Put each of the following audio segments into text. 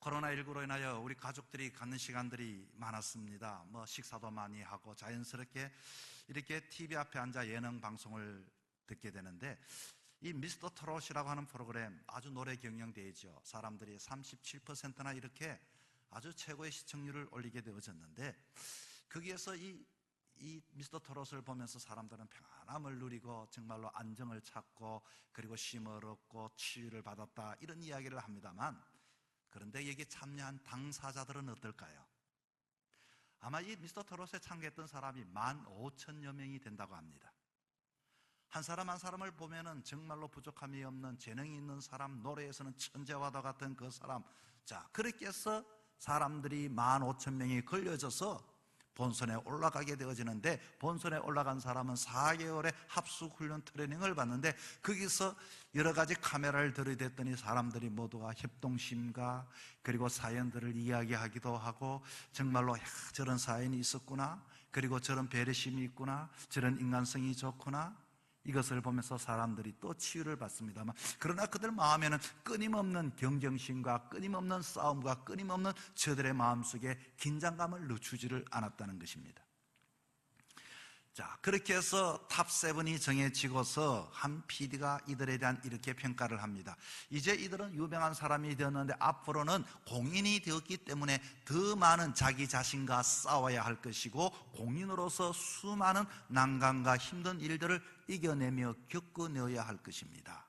코로나19로 인하여 우리 가족들이 갖는 시간들이 많았습니다. 식사도 많이 하고 자연스럽게 이렇게 TV 앞에 앉아 예능 방송을 듣게 되는데, 이 미스터 트롯이라고 하는 프로그램 아주 노래 경영되죠. 사람들이 37%나 이렇게 아주 최고의 시청률을 올리게 되어졌는데, 거기에서 이 미스터 트롯을 보면서 사람들은 평안함을 누리고 정말로 안정을 찾고 그리고 쉼을 얻고 치유를 받았다, 이런 이야기를 합니다만, 그런데 여기 참여한 당사자들은 어떨까요? 아마 이 미스터 트롯에 참가했던 사람이 15,000여 명이 된다고 합니다. 한 사람 한 사람을 보면은 정말로 부족함이 없는, 재능이 있는 사람, 노래에서는 천재와도 같은 그 사람. 자, 그렇게 해서 사람들이 15,000명이 걸려져서 본선에 올라가게 되어지는데, 본선에 올라간 사람은 4개월의 합숙훈련 트레이닝을 받는데, 거기서 여러 가지 카메라를 들이댔더니 사람들이 모두가 협동심과 그리고 사연들을 이야기하기도 하고, 정말로 저런 사연이 있었구나, 그리고 저런 배려심이 있구나, 저런 인간성이 좋구나, 이것을 보면서 사람들이 또 치유를 받습니다만, 그러나 그들 마음에는 끊임없는 경쟁심과 끊임없는 싸움과 끊임없는 저들의 마음속에 긴장감을 늦추지를 않았다는 것입니다. 자, 그렇게 해서 탑7이 정해지고서 한 PD가 이들에 대한 이렇게 평가를 합니다. 이제 이들은 유명한 사람이 되었는데 앞으로는 공인이 되었기 때문에 더 많은 자기 자신과 싸워야 할 것이고, 공인으로서 수많은 난관과 힘든 일들을 이겨내며 겪어내어야 할 것입니다.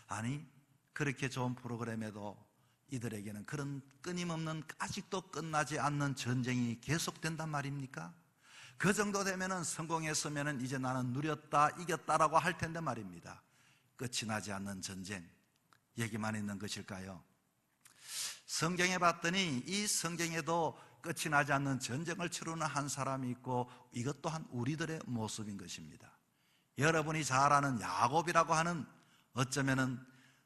아니, 그렇게 좋은 프로그램에도 이들에게는 그런 끊임없는, 아직도 끝나지 않는 전쟁이 계속된단 말입니까? 그 정도 되면은 성공했으면은 이제 나는 누렸다, 이겼다라고 할 텐데 말입니다. 끝이 나지 않는 전쟁, 얘기만 있는 것일까요? 성경에 봤더니 이 성경에도 끝이 나지 않는 전쟁을 치르는 한 사람이 있고, 이것 또한 우리들의 모습인 것입니다. 여러분이 잘 아는 야곱이라고 하는, 어쩌면은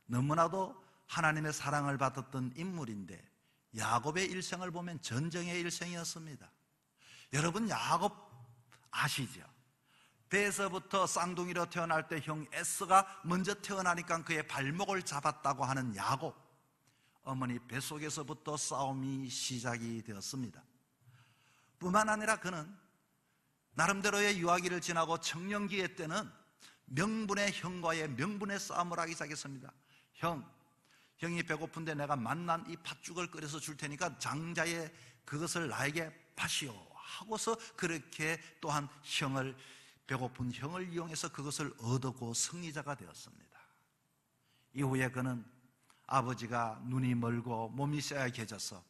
너무나도 하나님의 사랑을 받았던 인물인데, 야곱의 일생을 보면 전쟁의 일생이었습니다. 여러분, 야곱 아시죠? 배에서부터 쌍둥이로 태어날 때 형 에서가 먼저 태어나니까 그의 발목을 잡았다고 하는 야곱, 어머니 뱃속에서부터 싸움이 시작이 되었습니다. 뿐만 아니라 그는 나름대로의 유아기를 지나고 청년기의 때는 명분의 형과의 명분의 싸움을 하기 시작했습니다. 형이 배고픈데 내가 맛난 이 팥죽을 끓여서 줄 테니까 장자의 그것을 나에게 파시오 하고서, 그렇게 또한 배고픈 형을 이용해서 그것을 얻었고 승리자가 되었습니다. 이후에 그는 아버지가 눈이 멀고 몸이 쇠약해져서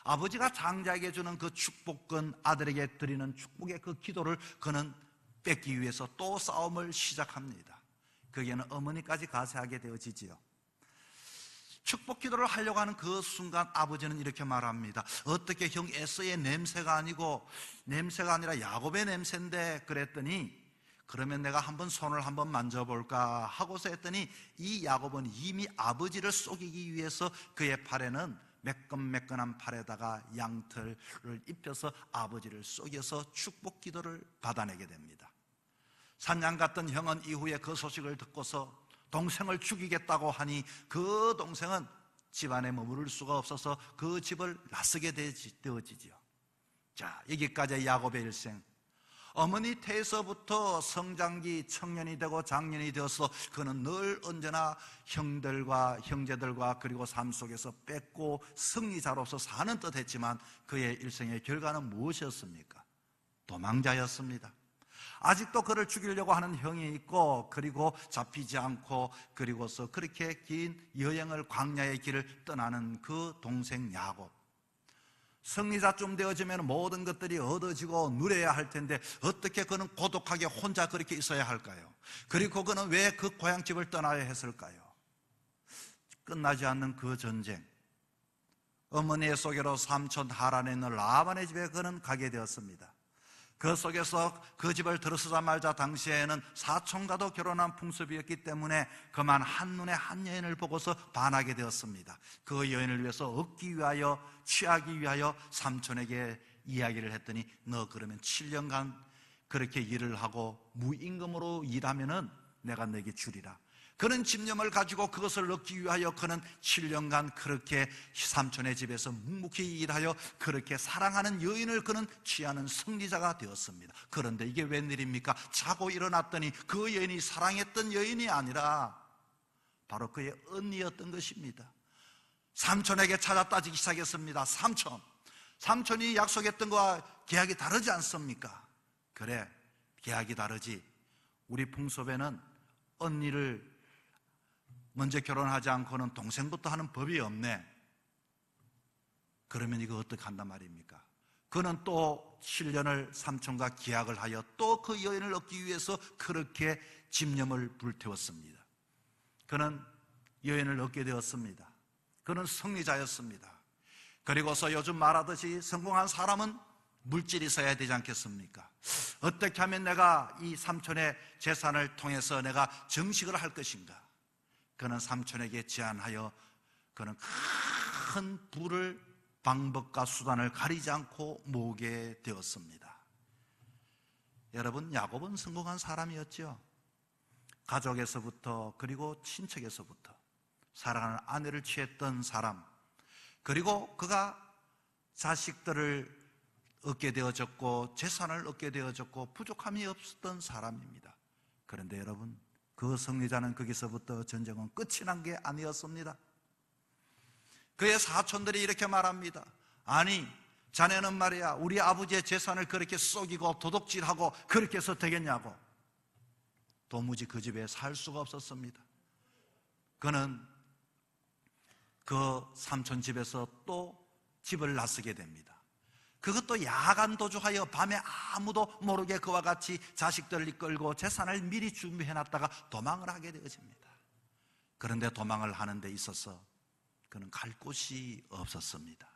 아버지가 장자에게 주는 그 축복권, 아들에게 드리는 축복의 그 기도를 그는 뺏기 위해서 또 싸움을 시작합니다. 거기에는 어머니까지 가세하게 되어지지요. 축복 기도를 하려고 하는 그 순간 아버지는 이렇게 말합니다. 어떻게 형 에서의 냄새가 아니라 야곱의 냄새인데, 그랬더니 그러면 내가 한번 손을 한번 만져볼까 하고서 했더니, 이 야곱은 이미 아버지를 속이기 위해서 그의 팔에는 매끈매끈한 팔에다가 양털을 입혀서 아버지를 속여서 축복 기도를 받아내게 됩니다. 산양 갔던 형은 이후에 그 소식을 듣고서 동생을 죽이겠다고 하니, 그 동생은 집안에 머무를 수가 없어서 그 집을 나서게 되어지죠. 자, 여기까지 야곱의 일생. 어머니 태에서부터 성장기, 청년이 되고 장년이 되어서 그는 늘 언제나 형제들과 그리고 삶 속에서 뺏고 승리자로서 사는 듯 했지만, 그의 일생의 결과는 무엇이었습니까? 도망자였습니다. 아직도 그를 죽이려고 하는 형이 있고, 그리고 잡히지 않고, 그리고서 그렇게 긴 여행을, 광야의 길을 떠나는 그 동생 야곱. 승리자쯤 되어지면 모든 것들이 얻어지고 누려야 할 텐데, 어떻게 그는 고독하게 혼자 그렇게 있어야 할까요? 그리고 그는 왜 그 고향집을 떠나야 했을까요? 끝나지 않는 그 전쟁, 어머니의 소개로 삼촌 하란에 있는 라반의 집에 그는 가게 되었습니다. 그 속에서 그 집을 들어서자마자 당시에는 사촌과도 결혼한 풍습이었기 때문에 그만 한눈에 한 여인을 보고서 반하게 되었습니다. 그 여인을 위해서 얻기 위하여, 취하기 위하여 삼촌에게 이야기를 했더니, 너 그러면 7년간 그렇게 일을 하고 무임금으로 일하면은 내가 너에게 주리라. 그는 집념을 가지고 그것을 얻기 위하여 그는 7년간 그렇게 삼촌의 집에서 묵묵히 일하여 그렇게 사랑하는 여인을 그는 취하는 승리자가 되었습니다. 그런데 이게 웬일입니까? 자고 일어났더니 그 여인이 사랑했던 여인이 아니라 바로 그의 언니였던 것입니다. 삼촌에게 찾아 따지기 시작했습니다. 삼촌이 약속했던 거와 계약이 다르지 않습니까? 그래, 계약이 다르지. 우리 풍습에는 언니를 먼저 결혼하지 않고는 동생부터 하는 법이 없네. 그러면 이거 어떻게 한단 말입니까? 그는 또 7년을 삼촌과 계약을 하여 또 그 여인을 얻기 위해서 그렇게 집념을 불태웠습니다. 그는 여인을 얻게 되었습니다. 그는 승리자였습니다. 그리고서 요즘 말하듯이 성공한 사람은 물질이 있어야 되지 않겠습니까? 어떻게 하면 내가 이 삼촌의 재산을 통해서 내가 정식을 할 것인가? 그는 삼촌에게 제안하여 그는 큰 부를 방법과 수단을 가리지 않고 모으게 되었습니다. 여러분, 야곱은 성공한 사람이었죠. 가족에서부터 그리고 친척에서부터 사랑하는 아내를 취했던 사람, 그리고 그가 자식들을 얻게 되어졌고 재산을 얻게 되어졌고 부족함이 없었던 사람입니다. 그런데 여러분, 그 승리자는 거기서부터 전쟁은 끝이 난 게 아니었습니다. 그의 사촌들이 이렇게 말합니다. 아니, 자네는 말이야 우리 아버지의 재산을 그렇게 쏘기고 도둑질하고 그렇게 해서 되겠냐고. 도무지 그 집에 살 수가 없었습니다. 그는 그 삼촌 집에서 또 집을 나서게 됩니다. 그것도 야간 도주하여 밤에 아무도 모르게 그와 같이 자식들을 이끌고 재산을 미리 준비해놨다가 도망을 하게 되어집니다. 그런데 도망을 하는 데 있어서 그는 갈 곳이 없었습니다.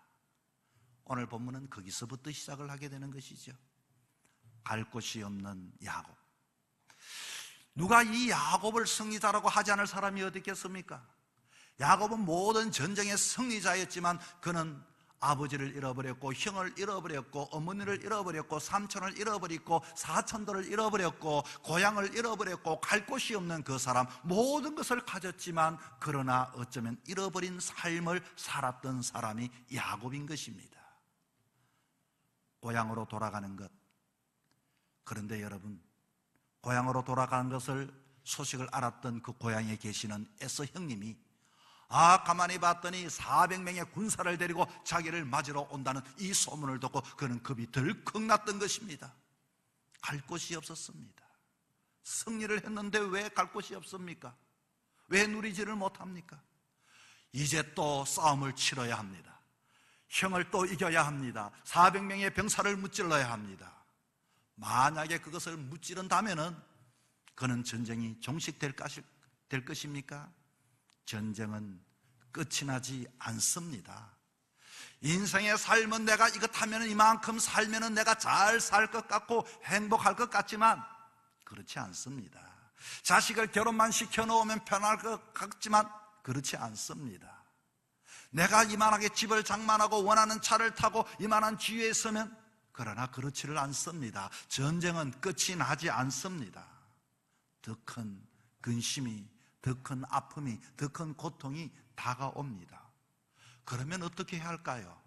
오늘 본문은 거기서부터 시작을 하게 되는 것이죠. 갈 곳이 없는 야곱. 누가 이 야곱을 승리자라고 하지 않을 사람이 어디 있겠습니까? 야곱은 모든 전쟁의 승리자였지만 그는 아버지를 잃어버렸고 형을 잃어버렸고 어머니를 잃어버렸고 삼촌을 잃어버렸고 사촌들을 잃어버렸고 고향을 잃어버렸고 갈 곳이 없는 그 사람, 모든 것을 가졌지만 그러나 어쩌면 잃어버린 삶을 살았던 사람이 야곱인 것입니다. 고향으로 돌아가는 것. 그런데 여러분, 고향으로 돌아가는 것을 소식을 알았던 그 고향에 계시는 에서 형님이 가만히 봤더니 400명의 군사를 데리고 자기를 맞으러 온다는 이 소문을 듣고 그는 겁이 덜컥 났던 것입니다. 갈 곳이 없었습니다. 승리를 했는데 왜 갈 곳이 없습니까? 왜 누리지를 못합니까? 이제 또 싸움을 치러야 합니다. 형을 또 이겨야 합니다. 400명의 병사를 무찔러야 합니다. 만약에 그것을 무찌른다면은 그는 전쟁이 종식될 것입니까? 전쟁은 끝이 나지 않습니다. 인생의 삶은 내가 이것하면 이만큼 살면 내가 잘 살 것 같고 행복할 것 같지만 그렇지 않습니다. 자식을 결혼만 시켜놓으면 편할 것 같지만 그렇지 않습니다. 내가 이만하게 집을 장만하고 원하는 차를 타고 이만한 지위에 있으면, 그러나 그렇지를 않습니다. 전쟁은 끝이 나지 않습니다. 더 큰 근심이, 더 큰 아픔이, 더 큰 고통이 다가옵니다. 그러면 어떻게 해야 할까요?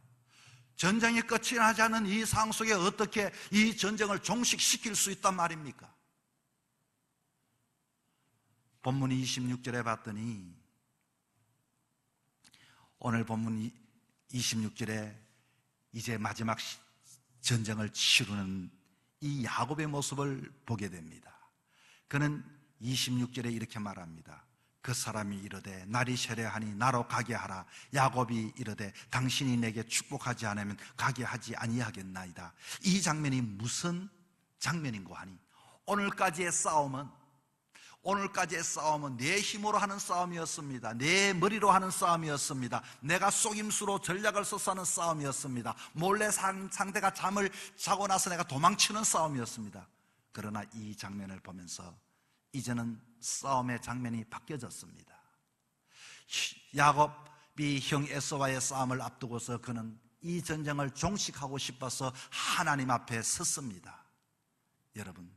전쟁이 끝이 나지 않은 이 상황 속에 어떻게 이 전쟁을 종식시킬 수 있단 말입니까? 본문 26절에 봤더니, 오늘 본문 26절에 이제 마지막 전쟁을 치르는 이 야곱의 모습을 보게 됩니다. 그는 26절에 이렇게 말합니다. 그 사람이 이르되 날이 세려하니 나로 가게 하라. 야곱이 이르되 당신이 내게 축복하지 않으면 가게 하지 아니하겠나이다. 이 장면이 무슨 장면인고 하니, 오늘까지의 싸움은 내 힘으로 하는 싸움이었습니다. 내 머리로 하는 싸움이었습니다. 내가 속임수로 전략을 써서 하는 싸움이었습니다. 몰래 상대가 잠을 자고 나서 내가 도망치는 싸움이었습니다. 그러나 이 장면을 보면서 이제는 싸움의 장면이 바뀌어졌습니다. 야곱이 형 에서와의 싸움을 앞두고서 그는 이 전쟁을 종식하고 싶어서 하나님 앞에 섰습니다. 여러분,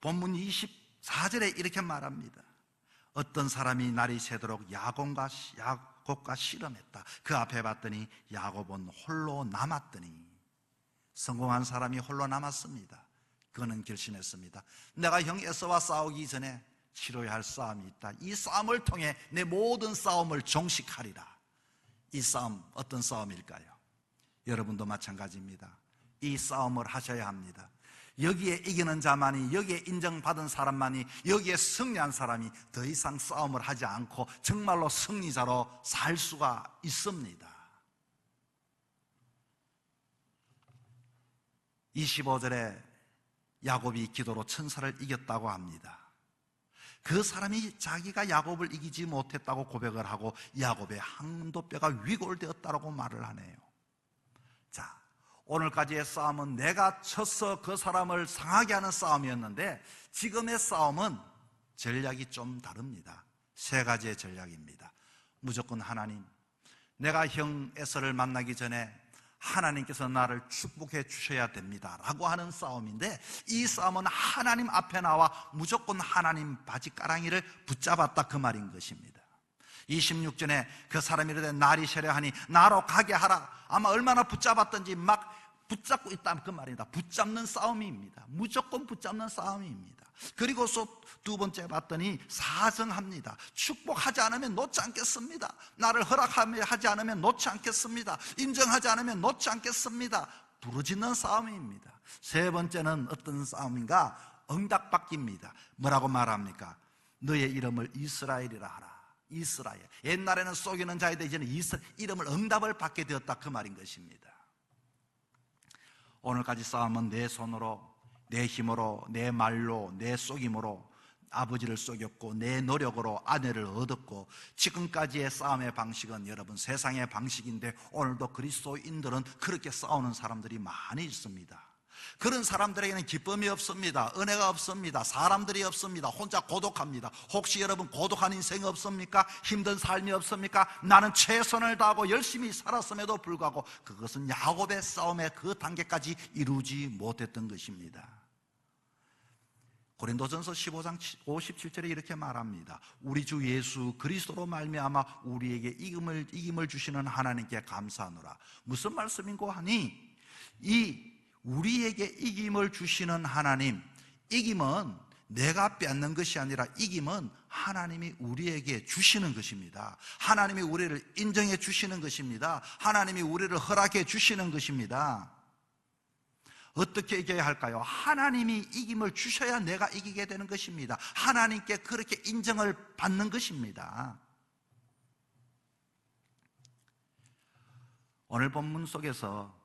본문 24절에 이렇게 말합니다. 어떤 사람이 날이 새도록 야곱과 씨름했다. 그 앞에 봤더니 야곱은 홀로 남았더니, 성공한 사람이 홀로 남았습니다. 그는 결심했습니다. 내가 형 에서와 싸우기 전에 치러야 할 싸움이 있다. 이 싸움을 통해 내 모든 싸움을 종식하리라. 이 싸움 어떤 싸움일까요? 여러분도 마찬가지입니다. 이 싸움을 하셔야 합니다. 여기에 이기는 자만이, 여기에 인정받은 사람만이, 여기에 승리한 사람이 더 이상 싸움을 하지 않고 정말로 승리자로 살 수가 있습니다. 25절에 야곱이 기도로 천사를 이겼다고 합니다. 그 사람이 자기가 야곱을 이기지 못했다고 고백을 하고 야곱의 항문도뼈가 위골되었다고 말을 하네요. 자, 오늘까지의 싸움은 내가 쳐서 그 사람을 상하게 하는 싸움이었는데, 지금의 싸움은 전략이 좀 다릅니다. 세 가지의 전략입니다. 무조건 하나님, 내가 형 에서를 만나기 전에 하나님께서 나를 축복해 주셔야 됩니다 라고 하는 싸움인데, 이 싸움은 하나님 앞에 나와 무조건 하나님 바지가랑이를 붙잡았다, 그 말인 것입니다. 26절에 그 사람이 이르되 날이 새려하니 나로 가게 하라. 아마 얼마나 붙잡았던지 막 붙잡고 있다, 그 말입니다. 붙잡는 싸움입니다. 무조건 붙잡는 싸움입니다. 그리고서 두 번째 봤더니 사정합니다. 축복하지 않으면 놓지 않겠습니다. 나를 허락하지 않으면 놓지 않겠습니다. 인정하지 않으면 놓지 않겠습니다. 부르짖는 싸움입니다. 세 번째는 어떤 싸움인가? 응답받기입니다. 뭐라고 말합니까? 너의 이름을 이스라엘이라 하라. 이스라엘, 옛날에는 속이는 자에 대해 이제는 이름을 응답을 받게 되었다, 그 말인 것입니다. 오늘까지 싸움은 내 손으로, 내 힘으로, 내 말로, 내 속임으로 아버지를 속였고, 내 노력으로 아내를 얻었고, 지금까지의 싸움의 방식은 여러분 세상의 방식인데, 오늘도 그리스도인들은 그렇게 싸우는 사람들이 많이 있습니다. 그런 사람들에게는 기쁨이 없습니다. 은혜가 없습니다. 사람들이 없습니다. 혼자 고독합니다. 혹시 여러분 고독한 인생이 없습니까? 힘든 삶이 없습니까? 나는 최선을 다하고 열심히 살았음에도 불구하고 그것은 야곱의 싸움의 그 단계까지 이루지 못했던 것입니다. 고린도전서 15장 57절에 이렇게 말합니다. 우리 주 예수 그리스도로 말미암아 우리에게 이김을 주시는 하나님께 감사하노라. 무슨 말씀인고 하니, 우리에게 이김을 주시는 하나님, 이김은 내가 뺏는 것이 아니라 이김은 하나님이 우리에게 주시는 것입니다. 하나님이 우리를 인정해 주시는 것입니다. 하나님이 우리를 허락해 주시는 것입니다. 어떻게 이겨야 할까요? 하나님이 이김을 주셔야 내가 이기게 되는 것입니다. 하나님께 그렇게 인정을 받는 것입니다. 오늘 본문 속에서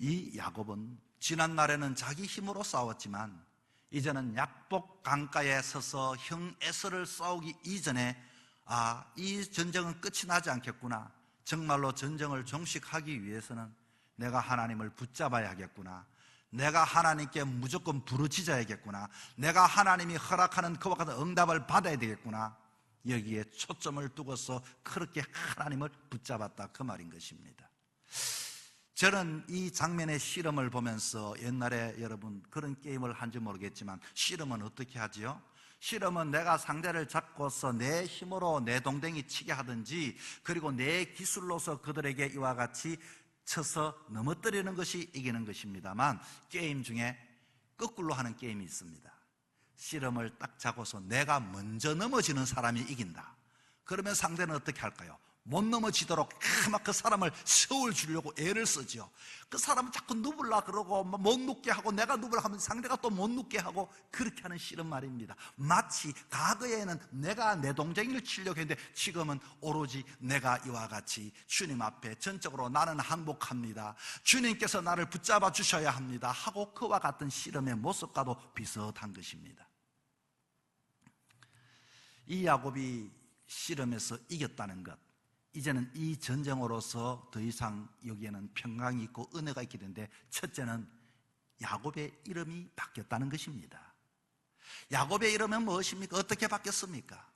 이 야곱은 지난 날에는 자기 힘으로 싸웠지만 이제는 약복 강가에 서서 형 에서를 싸우기 이전에, 이 전쟁은 끝이 나지 않겠구나, 정말로 전쟁을 종식하기 위해서는 내가 하나님을 붙잡아야 하겠구나, 내가 하나님께 무조건 부르짖어야겠구나, 내가 하나님이 허락하는 그와 같은 응답을 받아야 되겠구나, 여기에 초점을 두고서 그렇게 하나님을 붙잡았다, 그 말인 것입니다. 저는 이 장면의 씨름을 보면서 옛날에 여러분 그런 게임을 한지 모르겠지만, 씨름은 어떻게 하지요? 씨름은 내가 상대를 잡고서 내 힘으로 내 동댕이 치게 하든지, 그리고 내 기술로서 그들에게 이와 같이 쳐서 넘어뜨리는 것이 이기는 것입니다만, 게임 중에 거꾸로 하는 게임이 있습니다. 씨름을 딱 잡고서 내가 먼저 넘어지는 사람이 이긴다. 그러면 상대는 어떻게 할까요? 못 넘어지도록 막 그 사람을 세울 주려고 애를 쓰죠. 그 사람은 자꾸 누불라 그러고 못 눕게 하고, 내가 누불라 하면 상대가 또 못 눕게 하고, 그렇게 하는 씨름 말입니다. 마치 과거에는 내가 내 동생을 치려고 했는데 지금은 오로지 내가 이와 같이 주님 앞에 전적으로 나는 항복합니다, 주님께서 나를 붙잡아 주셔야 합니다 하고 그와 같은 씨름의 모습과도 비슷한 것입니다. 이 야곱이 씨름에서 이겼다는 것, 이제는 이 전쟁으로서 더 이상 여기에는 평강이 있고 은혜가 있게 되는데, 첫째는 야곱의 이름이 바뀌었다는 것입니다. 야곱의 이름은 무엇입니까? 어떻게 바뀌었습니까?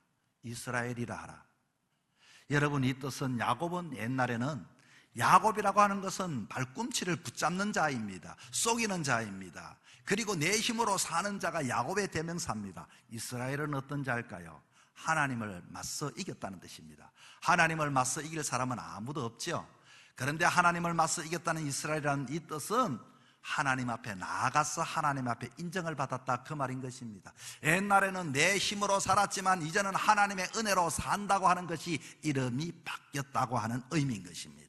이스라엘이라 하라. 여러분, 이 뜻은 야곱은 옛날에는 야곱이라고 하는 것은 발꿈치를 붙잡는 자입니다. 속이는 자입니다. 그리고 내 힘으로 사는 자가 야곱의 대명사입니다. 이스라엘은 어떤 자일까요? 하나님을 맞서 이겼다는 뜻입니다. 하나님을 맞서 이길 사람은 아무도 없죠. 그런데 하나님을 맞서 이겼다는 이스라엘이라는 이 뜻은 하나님 앞에 나아가서 하나님 앞에 인정을 받았다, 그 말인 것입니다. 옛날에는 내 힘으로 살았지만 이제는 하나님의 은혜로 산다고 하는 것이 이름이 바뀌었다고 하는 의미인 것입니다.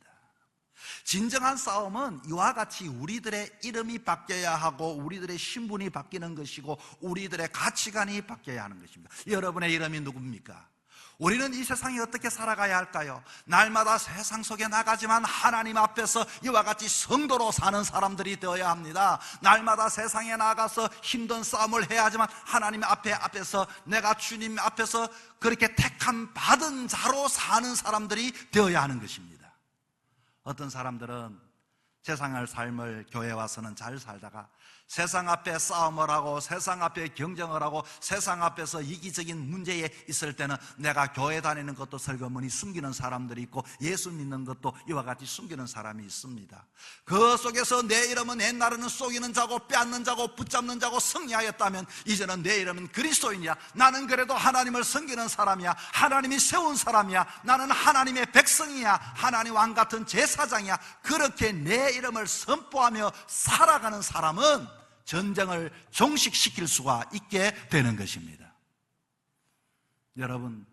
진정한 싸움은 이와 같이 우리들의 이름이 바뀌어야 하고 우리들의 신분이 바뀌는 것이고 우리들의 가치관이 바뀌어야 하는 것입니다. 여러분의 이름이 누굽니까? 우리는 이 세상에 어떻게 살아가야 할까요? 날마다 세상 속에 나가지만 하나님 앞에서 이와 같이 성도로 사는 사람들이 되어야 합니다. 날마다 세상에 나가서 힘든 싸움을 해야 하지만 하나님 앞에서 내가 주님 앞에서 그렇게 택함 받은 자로 사는 사람들이 되어야 하는 것입니다. 어떤 사람들은 세상의 삶을 교회에 와서는 잘 살다가 세상 앞에 싸움을 하고 세상 앞에 경쟁을 하고 세상 앞에서 이기적인 문제에 있을 때는 내가 교회 다니는 것도 설거머니 숨기는 사람들이 있고 예수 믿는 것도 이와 같이 숨기는 사람이 있습니다. 그 속에서 내 이름은 옛날에는 속이는 자고 빼앗는 자고 붙잡는 자고 승리하였다면 이제는 내 이름은 그리스도인이야. 나는 그래도 하나님을 섬기는 사람이야. 하나님이 세운 사람이야. 나는 하나님의 백성이야. 하나님 왕같은 제사장이야. 그렇게 내 이름을 선포하며 살아가는 사람은 전쟁을 종식시킬 수가 있게 되는 것입니다. 여러분,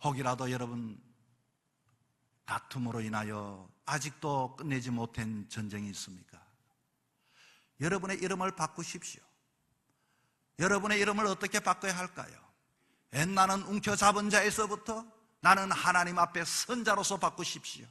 혹이라도 여러분 다툼으로 인하여 아직도 끝내지 못한 전쟁이 있습니까? 여러분의 이름을 바꾸십시오. 여러분의 이름을 어떻게 바꿔야 할까요? 옛날은 움켜잡은 자에서부터 나는 하나님 앞에 선자로서 바꾸십시오.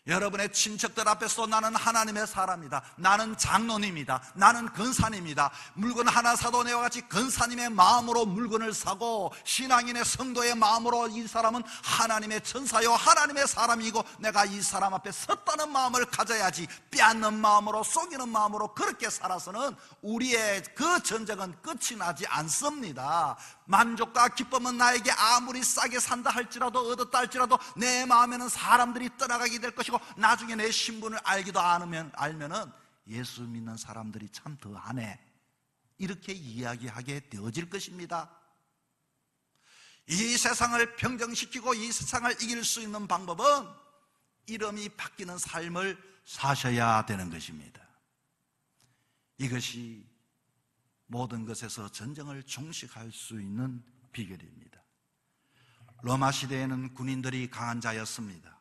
여러분의 친척들 앞에서 나는 하나님의 사람이다, 나는 장로님이다, 나는 근사님이다. 물건 하나 사도 내와 같이 근사님의 마음으로 물건을 사고 신앙인의 성도의 마음으로 이 사람은 하나님의 천사요 하나님의 사람이고 내가 이 사람 앞에 섰다는 마음을 가져야지, 빼앗는 마음으로 속이는 마음으로 그렇게 살아서는 우리의 그 전쟁은 끝이 나지 않습니다. 만족과 기쁨은 나에게 아무리 싸게 산다 할지라도 얻었다 할지라도 내 마음에는 사람들이 떠나가게 될 것이고 나중에 내 신분을 알기도 알면은 예수 믿는 사람들이 참 더하네, 이렇게 이야기하게 되어질 것입니다. 이 세상을 평정시키고 이 세상을 이길 수 있는 방법은 이름이 바뀌는 삶을 사셔야 되는 것입니다. 이것이 모든 것에서 전쟁을 종식할 수 있는 비결입니다. 로마 시대에는 군인들이 강한 자였습니다.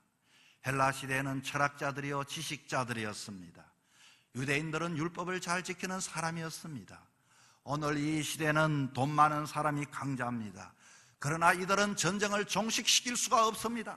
헬라 시대에는 철학자들이요 지식자들이었습니다. 유대인들은 율법을 잘 지키는 사람이었습니다. 오늘 이 시대는 돈 많은 사람이 강자입니다. 그러나 이들은 전쟁을 종식시킬 수가 없습니다.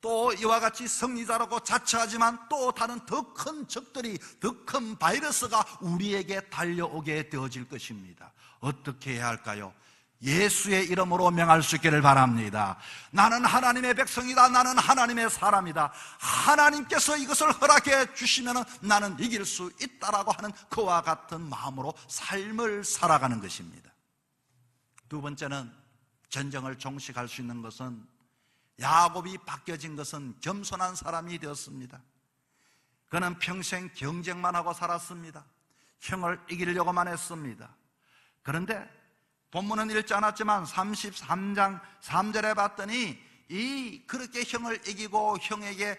또 이와 같이 승리자라고 자처하지만 또 다른 더 큰 적들이, 더 큰 바이러스가 우리에게 달려오게 되어질 것입니다. 어떻게 해야 할까요? 예수의 이름으로 명할 수 있기를 바랍니다. 나는 하나님의 백성이다, 나는 하나님의 사람이다. 하나님께서 이것을 허락해 주시면 나는 이길 수 있다라고 하는 그와 같은 마음으로 삶을 살아가는 것입니다. 두 번째는 전쟁을 종식할 수 있는 것은, 야곱이 바뀌어진 것은 겸손한 사람이 되었습니다. 그는 평생 경쟁만 하고 살았습니다. 형을 이기려고만 했습니다. 그런데 본문은 읽지 않았지만 33장 3절에 봤더니 그렇게 형을 이기고 형에게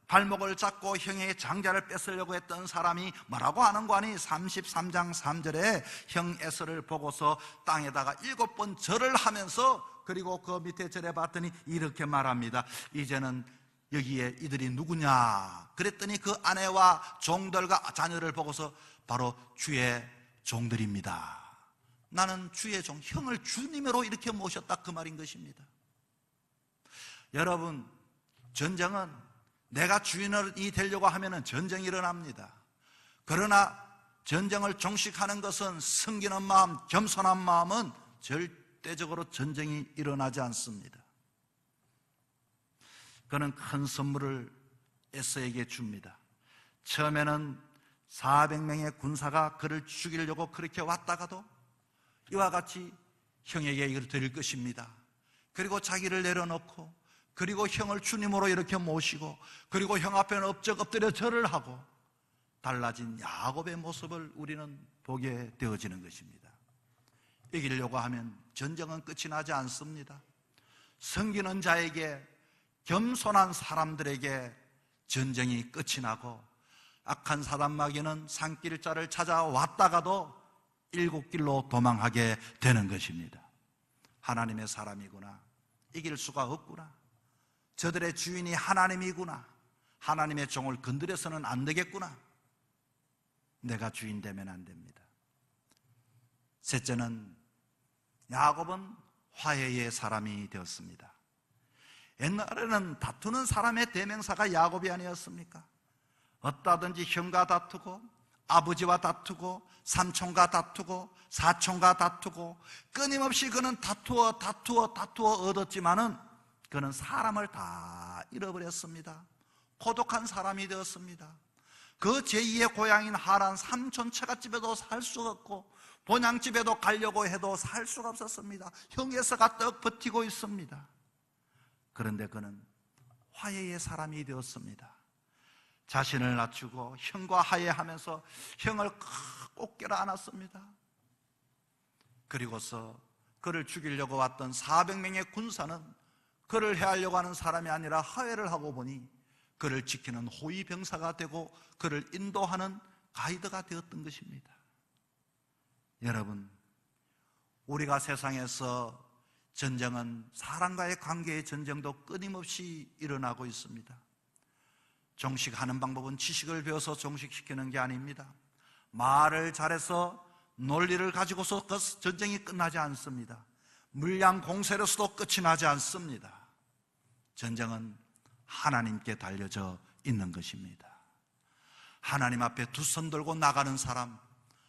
발목을 잡고 형의 장자를 뺏으려고 했던 사람이 뭐라고 하는 거 아니? 33장 3절에 형 에서를 보고서 땅에다가 7번 절을 하면서, 그리고 그 밑에 절에 봤더니 이렇게 말합니다. 이제는 여기에 이들이 누구냐? 그랬더니 그 아내와 종들과 자녀를 보고서 바로 주의 종들입니다. 나는 주의 종, 형을 주님으로 이렇게 모셨다, 그 말인 것입니다. 여러분, 전쟁은 내가 주인이 되려고 하면 전쟁이 일어납니다. 그러나 전쟁을 종식하는 것은 섬기는 마음, 겸손한 마음은 절대적으로 전쟁이 일어나지 않습니다. 그는 큰 선물을 에서에게 줍니다. 처음에는 400명의 군사가 그를 죽이려고 그렇게 왔다가도 이와 같이 형에게 이걸 드릴 것입니다. 그리고 자기를 내려놓고 그리고 형을 주님으로 이렇게 모시고, 그리고 형 앞에는 엎드려 절을 하고 달라진 야곱의 모습을 우리는 보게 되어지는 것입니다. 이기려고 하면 전쟁은 끝이 나지 않습니다. 섬기는 자에게, 겸손한 사람들에게 전쟁이 끝이 나고, 악한 사단마귀는 산길자를 찾아왔다가도 일곱 길로 도망하게 되는 것입니다. 하나님의 사람이구나, 이길 수가 없구나, 저들의 주인이 하나님이구나, 하나님의 종을 건드려서는 안 되겠구나, 내가 주인 되면 안 됩니다. 셋째는, 야곱은 화해의 사람이 되었습니다. 옛날에는 다투는 사람의 대명사가 야곱이 아니었습니까? 어떠하든지 형과 다투고, 아버지와 다투고, 삼촌과 다투고, 사촌과 다투고, 끊임없이 그는 다투어 얻었지만은 그는 사람을 다 잃어버렸습니다. 고독한 사람이 되었습니다. 그 제2의 고향인 하란 삼촌 처갓집에도 살 수가 없고, 본향집에도 가려고 해도 살 수가 없었습니다. 형에서가 떡 버티고 있습니다. 그런데 그는 화해의 사람이 되었습니다. 자신을 낮추고 형과 화해하면서 형을 꼭 껴안았습니다. 그리고서 그를 죽이려고 왔던 400명의 군사는 그를 해하려고 하는 사람이 아니라 화해를 하고 보니 그를 지키는 호위병사가 되고 그를 인도하는 가이드가 되었던 것입니다. 여러분, 우리가 세상에서 전쟁은 사람과의 관계의 전쟁도 끊임없이 일어나고 있습니다. 종식하는 방법은 지식을 배워서 종식시키는 게 아닙니다. 말을 잘해서 논리를 가지고서 그 전쟁이 끝나지 않습니다. 물량 공세로서도 끝이 나지 않습니다. 전쟁은 하나님께 달려져 있는 것입니다. 하나님 앞에 두 손 들고 나가는 사람,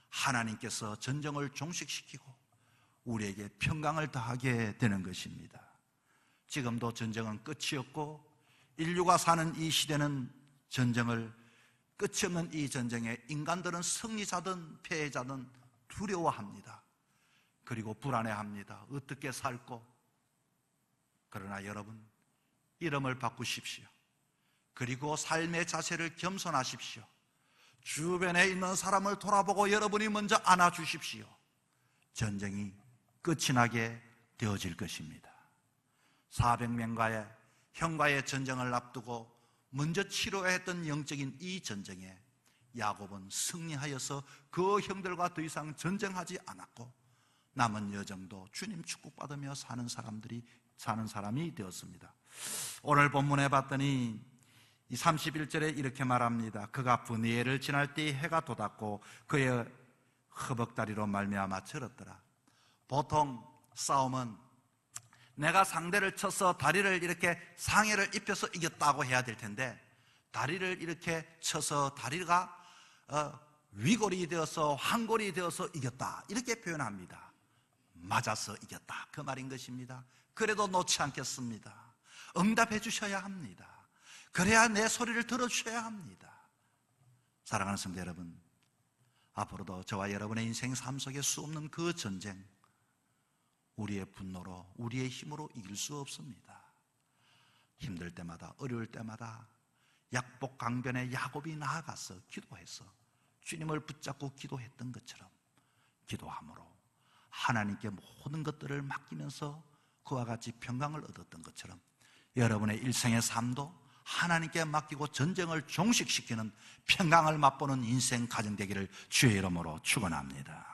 하나님께서 전쟁을 종식시키고 우리에게 평강을 더하게 되는 것입니다. 지금도 전쟁은 끝이 없고, 인류가 사는 이 시대는 전쟁을, 끝이 없는 이 전쟁에 인간들은 승리자든 패해자든 두려워합니다. 그리고 불안해합니다. 어떻게 살고. 그러나 여러분, 이름을 바꾸십시오. 그리고 삶의 자세를 겸손하십시오. 주변에 있는 사람을 돌아보고 여러분이 먼저 안아주십시오. 전쟁이 끝이 나게 되어질 것입니다. 400명과의 형과의 전쟁을 앞두고 먼저 치러야 했던 영적인 이 전쟁에 야곱은 승리하여서 그 형들과 더 이상 전쟁하지 않았고, 남은 여정도 주님 축복받으며 사는 사람이 되었습니다. 오늘 본문에 봤더니 이 31절에 이렇게 말합니다. 그가 브니엘을 지날 때 해가 돋았고 그의 허벅다리로 말미암아 절었더라. 보통 싸움은 내가 상대를 쳐서 다리를 이렇게 상해를 입혀서 이겼다고 해야 될 텐데, 다리를 이렇게 쳐서 다리가 위골이 되어서 황골이 되어서 이겼다, 이렇게 표현합니다. 맞아서 이겼다, 그 말인 것입니다. 그래도 놓지 않겠습니다. 응답해 주셔야 합니다. 그래야 내 소리를 들어주셔야 합니다. 사랑하는 성도 여러분, 앞으로도 저와 여러분의 인생 삶 속에 수없는 그 전쟁, 우리의 분노로, 우리의 힘으로 이길 수 없습니다. 힘들 때마다, 어려울 때마다 약복강변에 야곱이 나아가서 기도해서 주님을 붙잡고 기도했던 것처럼 기도함으로 하나님께 모든 것들을 맡기면서 그와 같이 평강을 얻었던 것처럼 여러분의 일생의 삶도 하나님께 맡기고 전쟁을 종식시키는 평강을 맛보는 인생 가정 되기를 주의 이름으로 축원합니다.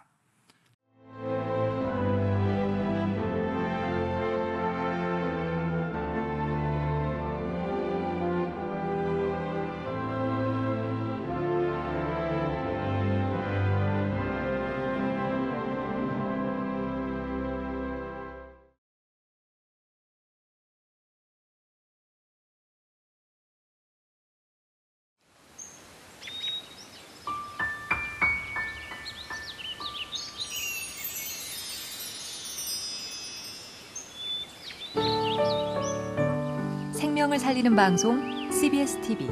생명을 살리는 방송 CBS TV